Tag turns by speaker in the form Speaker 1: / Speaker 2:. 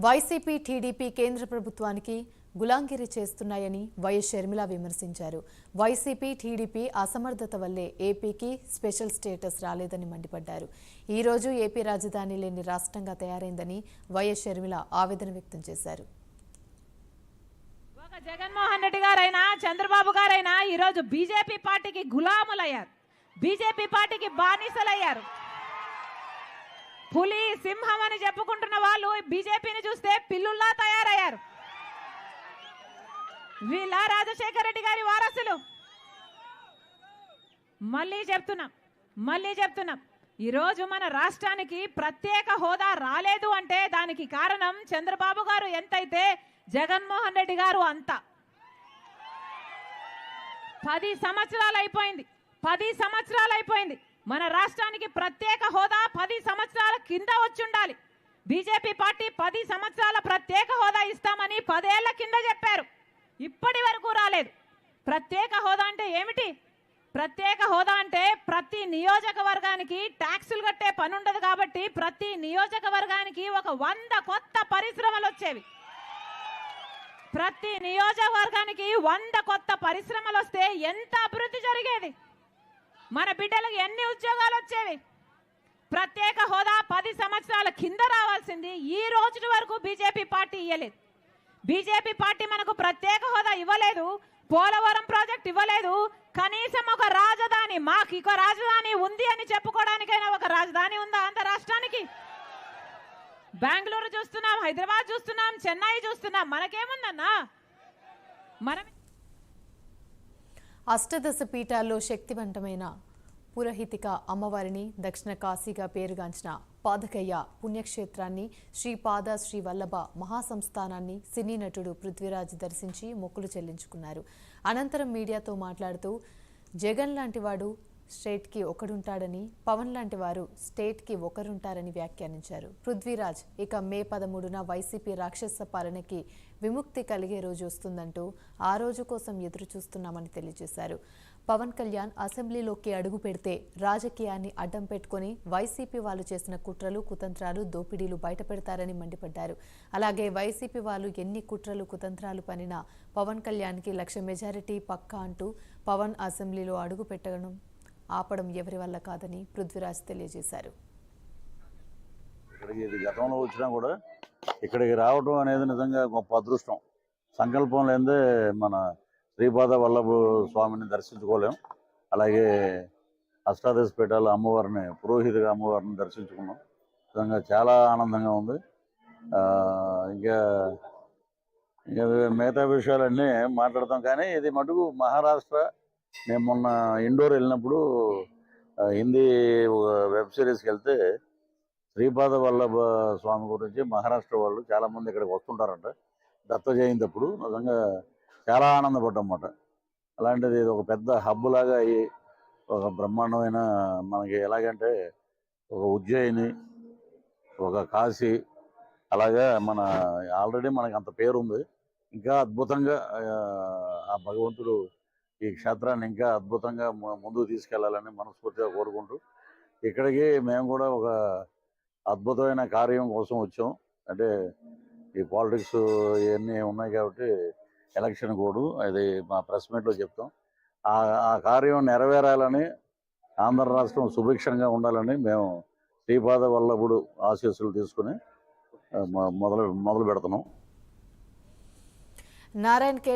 Speaker 1: YCP TDP కేంద్ర ప్రభుత్వానికి గులాంగిరి చేస్తున్నాయని వైఎస్ షర్మిల విమర్శించారు. వైసీపీ టీడీపీ అసమర్థత వల్లే ఏపీకి స్పెషల్ స్టేటస్ రాలేదని మండిపడ్డారు. ఈ రోజు ఏపీ రాజధాని లేని రాష్ట్రంగా తయారైందని వైఎస్ షర్మిల ఆవేదన వ్యక్తం చేశారు.
Speaker 2: జగన్మోహన్ రెడ్డి గారైనా చంద్రబాబు గారైనా ఈ రోజు బీజేపీ పార్టీకి గులాములయ్యారు. బీజేపీ పార్టీకి బానిసలయ్యారు. పులి సింహం అని చెప్పుకుంటున్న వాళ్ళు బీజేపీని చూస్తే పిల్లుల్లా తయారయ్యారు. వీళ్ళ రాజశేఖర రెడ్డి గారి వారసులు. మళ్ళీ చెప్తున్నాం ఈరోజు మన రాష్ట్రానికి ప్రత్యేక హోదా రాలేదు అంటే దానికి కారణం చంద్రబాబు గారు ఎంతైతే జగన్మోహన్ రెడ్డి గారు అంత. 10 సంవత్సరాలు అయిపోయింది. మన రాష్ట్రానికి ప్రత్యేక హోదా 10 సంవత్సరాల కింద వచ్చుండాలి. బీజేపీ పార్టీ 10 సంవత్సరాల ప్రత్యేక హోదా ఇస్తామని 10 ఏళ్ల కింద చెప్పారు. ఇప్పటి వరకు రాలేదు. ప్రత్యేక హోదా అంటే ఏమిటి? ప్రత్యేక హోదా అంటే ప్రతి నియోజకవర్గానికి ట్యాక్సులు కట్టే పని ఉండదు కాబట్టి ప్రతి నియోజకవర్గానికి ఒక 100 కొత్త పరిశ్రమలు వచ్చేవి. ప్రతి నియోజకవర్గానికి 100 కొత్త పరిశ్రమలు వస్తే ఎంత అభివృద్ధి జరిగేది? మన బిడ్డలకు ఎన్ని ఉద్యోగాలు వచ్చేవి? ప్రత్యేక హోదా 10 సంవత్సరాల కింద రావాల్సింది ఈ రోజు వరకు బీజేపీ పార్టీ ఇవ్వలేదు. బీజేపీ పార్టీ మనకు ప్రత్యేక హోదా ఇవ్వలేదు, పోలవరం ప్రాజెక్ట్ ఇవ్వలేదు. కనీసం ఒక రాజధాని, మాకు ఇక రాజధాని ఉంది అని చెప్పుకోవడానికైనా ఒక రాజధాని ఉందా ఆంధ్ర రాష్ట్రానికి? బెంగళూరు చూస్తున్నాం, హైదరాబాద్ చూస్తున్నాం, చెన్నై చూస్తున్నాం. మనకేముందన్నా? మనం
Speaker 1: అష్టదశ పీఠాల్లో శక్తివంతమైన పురహితిక అమ్మవారిని, దక్షిణ కాశీగా పేరుగాంచిన పాదకయ్య పుణ్యక్షేత్రాన్ని, శ్రీపాద శ్రీ వల్లభ మహాసంస్థానాన్ని సినీ నటుడు పృథ్వీరాజ్ దర్శించి మొక్కులు చెల్లించుకున్నారు. అనంతరం మీడియాతో మాట్లాడుతూ జగన్ లాంటి వాడు స్టేట్కి ఒకడుంటాడని, పవన్ లాంటి వారు స్టేట్కి ఒకరుంటారని వ్యాఖ్యానించారు. పృథ్వీరాజ్ ఇక మే 13న వైసీపీ రాక్షస పాలనకి విముక్తి కలిగే రోజు వస్తుందంటూ ఆ రోజు కోసం ఎదురు చూస్తున్నామని తెలియజేశారు. పవన్ కళ్యాణ్ అసెంబ్లీలోకి అడుగు పెడితే రాజకీయాన్ని అడ్డం పెట్టుకుని వైసీపీ వాళ్ళు చేసిన కుట్రలు, కుతంత్రాలు, దోపిడీలు బయటపెడతారని మండిపడ్డారు. అలాగే వైసీపీ వాళ్ళు ఎన్ని కుట్రలు, కుతంత్రాలు పనినా పవన్ కళ్యాణ్కి 1,00,000 మెజారిటీ పక్కా అంటూ పవన్ అసెంబ్లీలో అడుగు పెట్టడం ఆపడం ఎవరి వల్ల కాదని పృథ్వీరాజ్ తెలియజేశారు.
Speaker 3: ఇక్కడికి గతంలో వచ్చినా కూడా ఇక్కడికి రావడం అనేది నిజంగా గొప్ప అదృష్టం. సంకల్పం లేదే మన శ్రీపాద వల్లభ స్వామిని దర్శించుకోలేం. అలాగే అష్టాదశ పీఠాల అమ్మవారిని, పురోహితుగా అమ్మవారిని దర్శించుకున్నాం. నిజంగా చాలా ఆనందంగా ఉంది. ఇంకా మిగతా విషయాలన్నీ మాట్లాడతాం. కానీ ఇది మటుకు మహారాష్ట్ర. నేను మొన్న ఇండోర్ వెళ్ళినప్పుడు హిందీ వెబ్ సిరీస్కి వెళ్తే శ్రీపాద వల్లభ స్వామి గురించి మహారాష్ట్ర వాళ్ళు చాలామంది ఇక్కడికి వస్తుంటారంట దత్త జయంతి అప్పుడు. నిజంగా చాలా ఆనందపడ్డమాట. అలాంటిది ఇది ఒక పెద్ద హబ్ లాగా అయ్యి ఒక బ్రహ్మాండమైన, మనకి ఎలాగంటే ఒక ఉజ్జయిని, ఒక కాశీ, అలాగా మన ఆల్రెడీ మనకి అంత పేరు ఉంది. ఇంకా అద్భుతంగా ఆ భగవంతుడు ఈ క్షేత్రాన్ని ఇంకా అద్భుతంగా ముందుకు తీసుకెళ్లాలని మనస్ఫూర్తిగా కోరుకుంటూ, ఇక్కడికి మేము కూడా ఒక అద్భుతమైన కార్యం కోసం వచ్చాం. అంటే ఈ పాలిటిక్స్ ఇవన్నీ ఉన్నాయి కాబట్టి ఎలక్షన్ కోడ్ అది మా ప్రెస్ మీట్లో చెప్తాం. ఆ కార్యం నెరవేరాలని, ఆంధ్ర రాష్ట్రం సుభిక్షంగా ఉండాలని మేము శ్రీపాద వల్లభుడు ఆశీస్సులు తీసుకుని మొదలు పెడుతున్నాం.
Speaker 1: నారాయణ కే